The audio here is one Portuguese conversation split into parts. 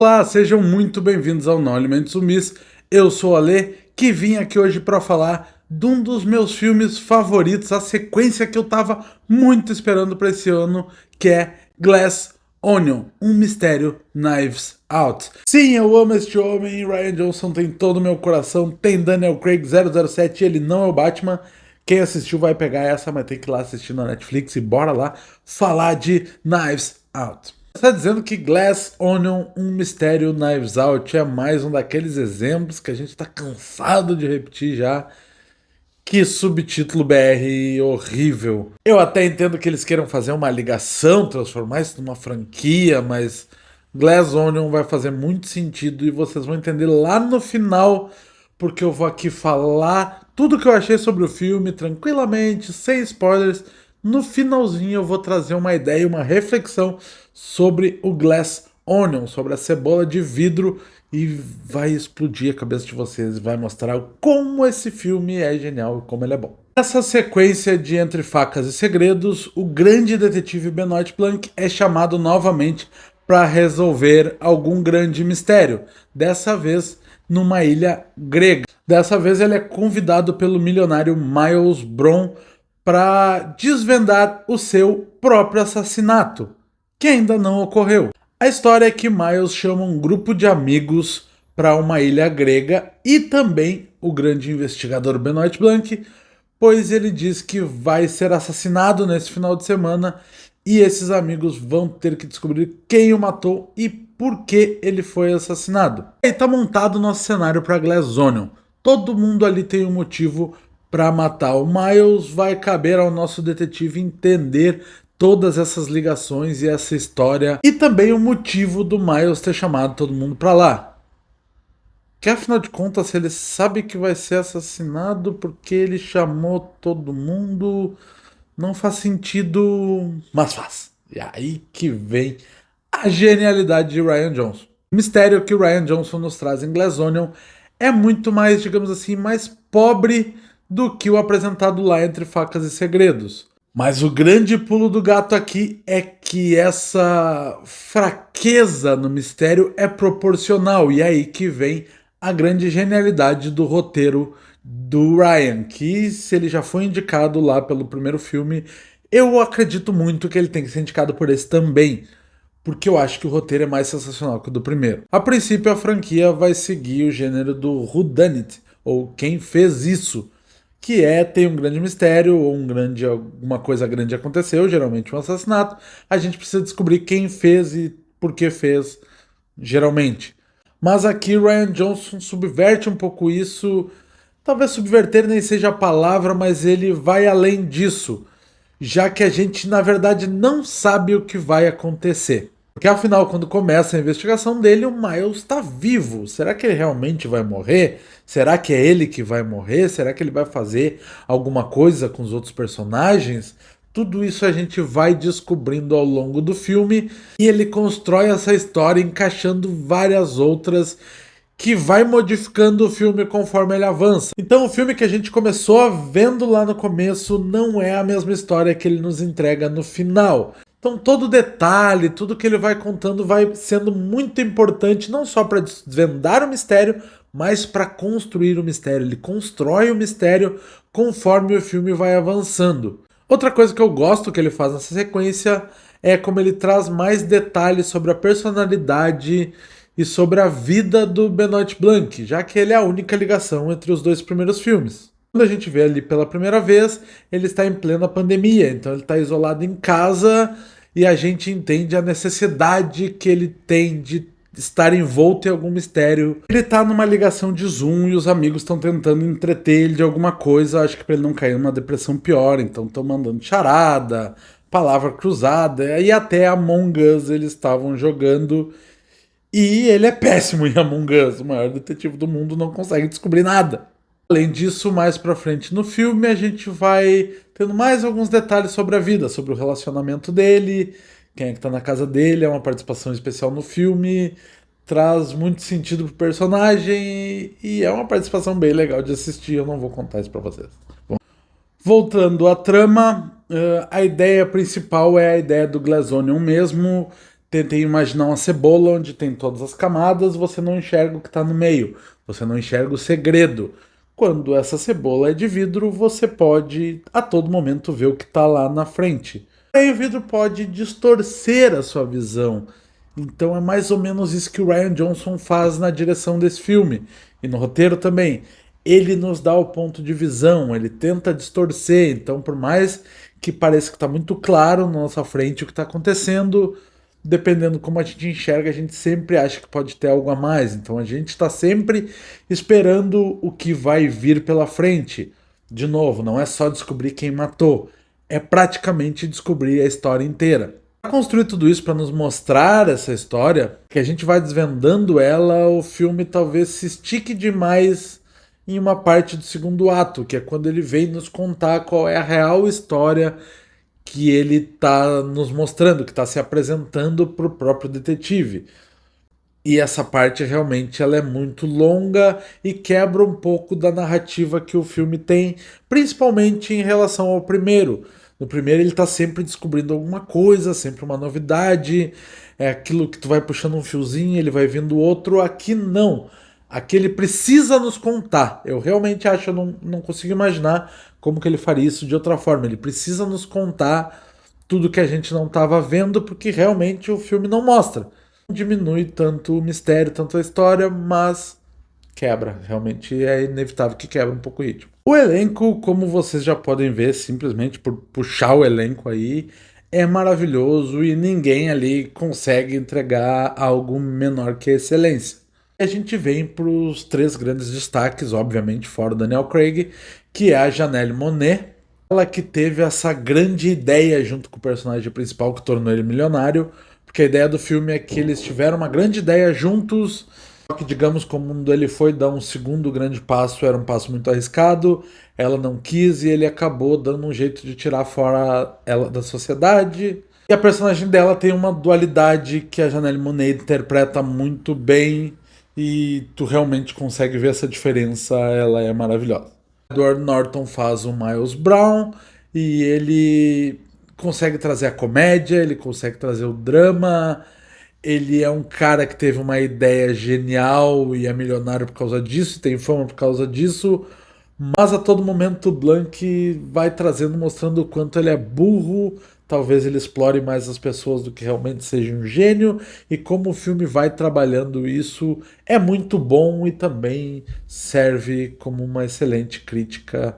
Olá, sejam muito bem-vindos ao Não Alimente Zumbis. Eu sou o Ale, que vim aqui hoje para falar de um dos meus filmes favoritos, a sequência que eu tava muito esperando para esse ano, que é Glass Onion, um mistério Knives Out. Sim, eu amo este homem, Rian Johnson tem todo o meu coração, tem Daniel Craig 007, ele não é o Batman. Quem assistiu vai pegar essa, mas tem que ir lá assistir na Netflix e bora lá falar de Knives Out. Está dizendo que Glass Onion, um mistério Knives Out, é mais um daqueles exemplos que a gente está cansado de repetir já. Que subtítulo BR horrível. Eu até entendo que eles queiram fazer uma ligação, transformar isso numa franquia, mas Glass Onion vai fazer muito sentido e vocês vão entender lá no final, porque eu vou aqui falar tudo que eu achei sobre o filme tranquilamente, sem spoilers. No finalzinho eu vou trazer uma ideia, uma reflexão sobre o Glass Onion, sobre a cebola de vidro, e vai explodir a cabeça de vocês e vai mostrar como esse filme é genial e como ele é bom. Nessa sequência de Entre Facas e Segredos, o grande detetive Benoit Blanc é chamado novamente para resolver algum grande mistério, dessa vez numa ilha grega. Dessa vez ele é convidado pelo milionário Miles Bron para desvendar o seu próprio assassinato, que ainda não ocorreu. A história é que Miles chama um grupo de amigos para uma ilha grega e também o grande investigador Benoit Blanc, pois ele diz que vai ser assassinado nesse final de semana e esses amigos vão ter que descobrir quem o matou e por que ele foi assassinado. Aí tá montado o nosso cenário para Glass Onion. Todo mundo ali tem um motivo para matar o Miles, vai caber ao nosso detetive entender todas essas ligações e essa história e também o motivo do Miles ter chamado todo mundo para lá. Que afinal de contas ele sabe que vai ser assassinado porque ele chamou todo mundo, não faz sentido, mas faz. E aí que vem a genialidade de Rian Johnson. O mistério que o Rian Johnson nos traz em Glass Onion é muito mais, digamos assim, mais pobre do que o apresentado lá Entre Facas e Segredos. Mas o grande pulo do gato aqui é que essa fraqueza no mistério é proporcional, e é aí que vem a grande genialidade do roteiro do Rian, que se ele já foi indicado lá pelo primeiro filme, eu acredito muito que ele tem que ser indicado por esse também, porque eu acho que o roteiro é mais sensacional que o do primeiro. A princípio a franquia vai seguir o gênero do whodunit, ou quem fez isso, que tem um grande mistério, ou alguma coisa grande aconteceu, geralmente um assassinato, a gente precisa descobrir quem fez e por que fez, geralmente. Mas aqui Rian Johnson subverte um pouco isso, talvez subverter nem seja a palavra, mas ele vai além disso, já que a gente na verdade não sabe o que vai acontecer. Porque afinal, quando começa a investigação dele, o Miles está vivo. Será que ele realmente vai morrer? Será que é ele que vai morrer? Será que ele vai fazer alguma coisa com os outros personagens? Tudo isso a gente vai descobrindo ao longo do filme e ele constrói essa história encaixando várias outras que vai modificando o filme conforme ele avança. Então o filme que a gente começou vendo lá no começo não é a mesma história que ele nos entrega no final. Então todo detalhe, tudo que ele vai contando vai sendo muito importante, não só para desvendar o mistério, mas para construir o mistério. Ele constrói o mistério conforme o filme vai avançando. Outra coisa que eu gosto que ele faz nessa sequência é como ele traz mais detalhes sobre a personalidade e sobre a vida do Benoit Blanc, já que ele é a única ligação entre os dois primeiros filmes. Quando a gente vê ali pela primeira vez, ele está em plena pandemia, então ele está isolado em casa e a gente entende a necessidade que ele tem de estar envolto em algum mistério. Ele está numa ligação de Zoom e os amigos estão tentando entreter ele de alguma coisa, acho que para ele não cair numa depressão pior, então estão mandando charada, palavra cruzada e até Among Us eles estavam jogando. E ele é péssimo em Among Us, o maior detetive do mundo não consegue descobrir nada. Além disso, mais pra frente no filme, a gente vai tendo mais alguns detalhes sobre a vida, sobre o relacionamento dele, quem é que tá na casa dele, é uma participação especial no filme, traz muito sentido pro personagem e é uma participação bem legal de assistir, eu não vou contar isso pra vocês. Bom, voltando à trama, a ideia principal é a ideia do Glass Onion mesmo, Tentem imaginar uma cebola onde tem todas as camadas, você não enxerga o que está no meio, você não enxerga o segredo. Quando essa cebola é de vidro, você pode a todo momento ver o que está lá na frente. Aí o vidro pode distorcer a sua visão. Então é mais ou menos isso que o Rian Johnson faz na direção desse filme. E no roteiro também. Ele nos dá o ponto de visão, ele tenta distorcer. Então, por mais que pareça que está muito claro na nossa frente o que está acontecendo, dependendo como a gente enxerga, a gente sempre acha que pode ter algo a mais. Então a gente está sempre esperando o que vai vir pela frente. De novo, não é só descobrir quem matou, é praticamente descobrir a história inteira. Para construir tudo isso, para nos mostrar essa história, que a gente vai desvendando ela, o filme talvez se estique demais em uma parte do segundo ato, que é quando ele vem nos contar qual é a real história que ele está nos mostrando, que está se apresentando para o próprio detetive. E essa parte realmente ela é muito longa e quebra um pouco da narrativa que o filme tem, principalmente em relação ao primeiro. No primeiro ele está sempre descobrindo alguma coisa, sempre uma novidade, é aquilo que tu vai puxando um fiozinho, ele vai vindo outro. Aqui não. Aqui ele precisa nos contar. Eu realmente acho, eu não consigo imaginar como que ele faria isso de outra forma. Ele precisa nos contar tudo que a gente não estava vendo, porque realmente o filme não mostra. Não diminui tanto o mistério, tanto a história, mas quebra. Realmente é inevitável que quebra um pouco o ritmo. O elenco, como vocês já podem ver, simplesmente por puxar o elenco aí, é maravilhoso e ninguém ali consegue entregar algo menor que a excelência. A gente vem para os três grandes destaques, obviamente, fora o Daniel Craig, que é a Janelle Monáe, ela que teve essa grande ideia junto com o personagem principal que tornou ele milionário, porque a ideia do filme é que eles tiveram uma grande ideia juntos, só que, digamos, quando ele foi dar um segundo grande passo, era um passo muito arriscado, ela não quis e ele acabou dando um jeito de tirar fora ela da sociedade. E a personagem dela tem uma dualidade que a Janelle Monáe interpreta muito bem e tu realmente consegue ver essa diferença, ela é maravilhosa. Edward Norton faz o Miles Brown e ele consegue trazer a comédia, ele consegue trazer o drama. Ele é um cara que teve uma ideia genial e é milionário por causa disso, tem fama por causa disso, mas a todo momento o Blanc vai trazendo, mostrando o quanto ele é burro, talvez ele explore mais as pessoas do que realmente seja um gênio, e como o filme vai trabalhando isso é muito bom e também serve como uma excelente crítica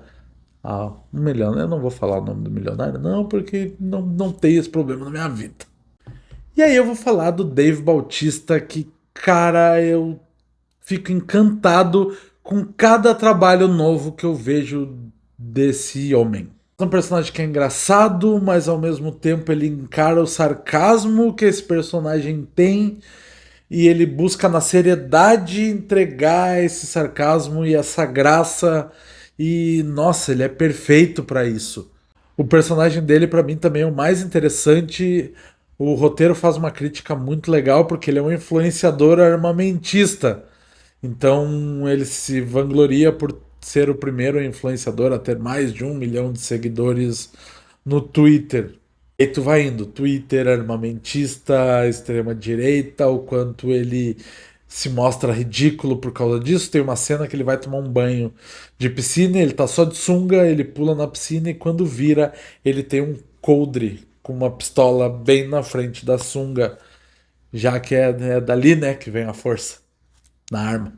ao milionário. Eu não vou falar o nome do milionário, não, porque não tem esse problema na minha vida. E aí eu vou falar do Dave Bautista, que, cara, eu fico encantado com cada trabalho novo que eu vejo desse homem. É um personagem que é engraçado, mas ao mesmo tempo ele encara o sarcasmo que esse personagem tem e ele busca na seriedade entregar esse sarcasmo e essa graça e nossa, ele é perfeito para isso. O personagem dele para mim também é o mais interessante. O roteiro faz uma crítica muito legal porque ele é um influenciador armamentista. Então ele se vangloria por ser o primeiro influenciador a ter mais de 1 milhão de seguidores no Twitter. E tu vai indo, Twitter, armamentista, extrema-direita, o quanto ele se mostra ridículo por causa disso. Tem uma cena que ele vai tomar um banho de piscina, ele tá só de sunga, ele pula na piscina e quando vira, ele tem um coldre com uma pistola bem na frente da sunga, já que é dali, né, que vem a força na arma.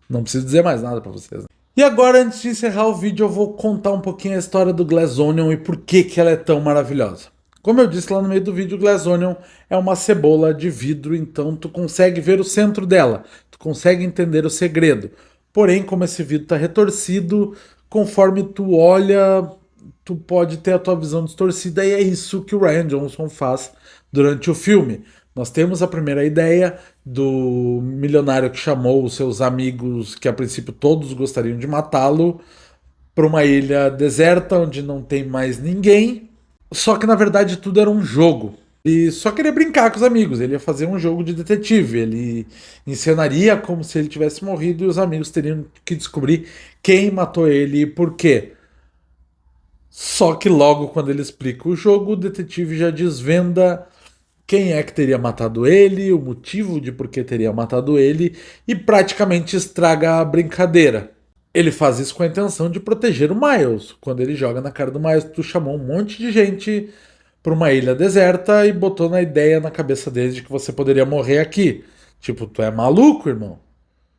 Não preciso dizer mais nada pra vocês, né? E agora, antes de encerrar o vídeo, eu vou contar um pouquinho a história do Glass Onion e por que ela é tão maravilhosa. Como eu disse lá no meio do vídeo, o Glass Onion é uma cebola de vidro, então tu consegue ver o centro dela, tu consegue entender o segredo. Porém, como esse vidro está retorcido, conforme tu olha, tu pode ter a tua visão distorcida e é isso que o Rian Johnson faz durante o filme. Nós temos a primeira ideia do milionário que chamou os seus amigos, que a princípio todos gostariam de matá-lo, para uma ilha deserta onde não tem mais ninguém. Só que na verdade tudo era um jogo. Ele só queria brincar com os amigos, ele ia fazer um jogo de detetive. Ele encenaria como se ele tivesse morrido e os amigos teriam que descobrir quem matou ele e por quê. Só que logo quando ele explica o jogo, o detetive já desvenda quem é que teria matado ele, o motivo de por que teria matado ele, e praticamente estraga a brincadeira. Ele faz isso com a intenção de proteger o Miles. Quando ele joga na cara do Miles, tu chamou um monte de gente para uma ilha deserta e botou na ideia na cabeça deles de que você poderia morrer aqui. Tipo, tu é maluco, irmão?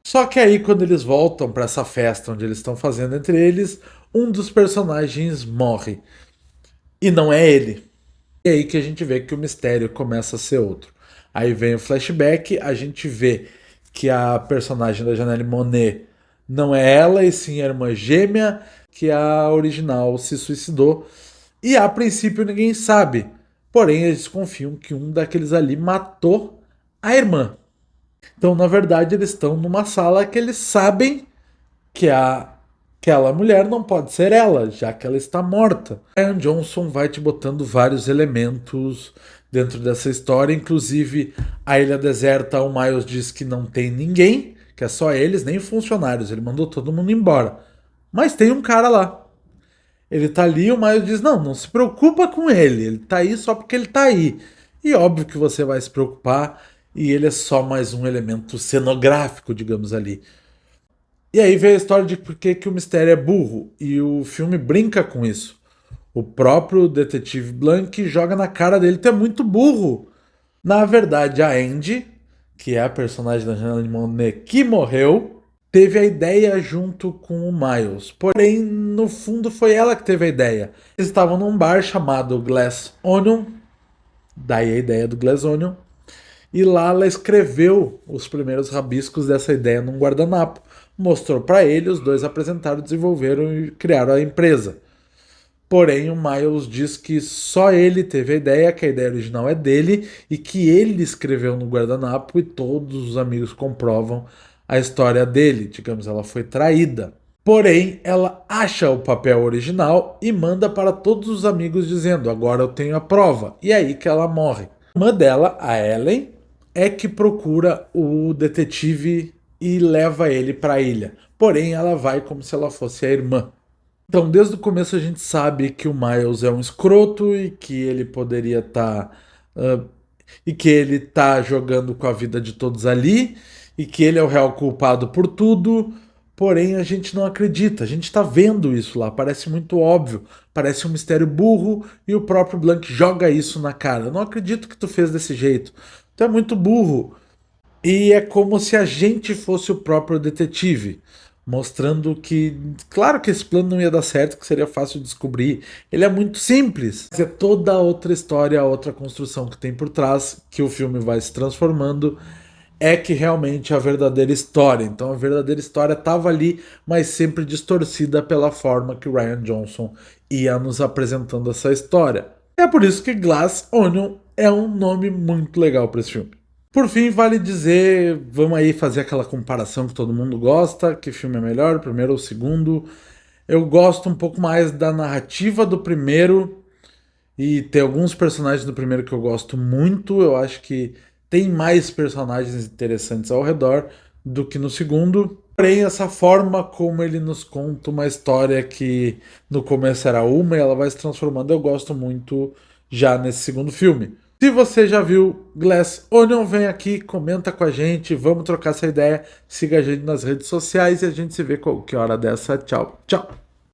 Só que aí, quando eles voltam para essa festa onde eles estão fazendo entre eles, um dos personagens morre. E não é ele. E aí que a gente vê que o mistério começa a ser outro. Aí vem o flashback, a gente vê que a personagem da Janelle Monáe não é ela, e sim a irmã gêmea, que a original se suicidou. E a princípio ninguém sabe. Porém, eles confiam que um daqueles ali matou a irmã. Então, na verdade, eles estão numa sala que eles sabem que aquela mulher não pode ser ela, já que ela está morta. Ryan Johnson vai te botando vários elementos dentro dessa história, inclusive a ilha deserta, o Miles diz que não tem ninguém, que é só eles, nem funcionários, ele mandou todo mundo embora. Mas tem um cara lá. Ele tá ali, o Miles diz, não se preocupa com ele tá aí só porque ele tá aí. E óbvio que você vai se preocupar, e ele é só mais um elemento cenográfico, digamos ali. E aí vem a história de por que o mistério é burro, e o filme brinca com isso. O próprio detetive Blank joga na cara dele, tu é muito burro. Na verdade, a Andy, que é a personagem da Janelle Monáe que morreu, teve a ideia junto com o Miles. Porém, no fundo, foi ela que teve a ideia. Eles estavam num bar chamado Glass Onion, daí a ideia do Glass Onion, e lá ela escreveu os primeiros rabiscos dessa ideia num guardanapo. Mostrou para ele, os dois apresentaram, desenvolveram e criaram a empresa. Porém, o Miles diz que só ele teve a ideia, que a ideia original é dele e que ele escreveu no guardanapo, e todos os amigos comprovam a história dele. Digamos, ela foi traída. Porém, ela acha o papel original e manda para todos os amigos dizendo, agora eu tenho a prova. E é aí que ela morre. A irmã dela, a Ellen, é que procura o detetive e leva ele para a ilha. Porém, ela vai como se ela fosse a irmã. Então, desde o começo a gente sabe que o Miles é um escroto e que ele poderia estar e que ele tá jogando com a vida de todos ali e que ele é o real culpado por tudo. Porém, a gente não acredita. A gente tá vendo isso lá. Parece muito óbvio. Parece um mistério burro e o próprio Blank joga isso na cara. Eu não acredito que tu fez desse jeito. Tu é muito burro. E é como se a gente fosse o próprio detetive, mostrando que, claro que esse plano não ia dar certo, que seria fácil de descobrir. Ele é muito simples. Mas é toda outra história, outra construção que tem por trás, que o filme vai se transformando, é que realmente é a verdadeira história. Então a verdadeira história estava ali, mas sempre distorcida pela forma que o Ryan Johnson ia nos apresentando essa história. É por isso que Glass Onion é um nome muito legal para esse filme. Por fim, vale dizer, vamos aí fazer aquela comparação que todo mundo gosta, que filme é melhor, o primeiro ou o segundo. Eu gosto um pouco mais da narrativa do primeiro, e tem alguns personagens do primeiro que eu gosto muito. Eu acho que tem mais personagens interessantes ao redor do que no segundo. Porém, essa forma como ele nos conta uma história que no começo era uma e ela vai se transformando, eu gosto muito já nesse segundo filme. Se você já viu Glass Onion, vem aqui, comenta com a gente, vamos trocar essa ideia, siga a gente nas redes sociais e a gente se vê qualquer hora dessa. Tchau, tchau!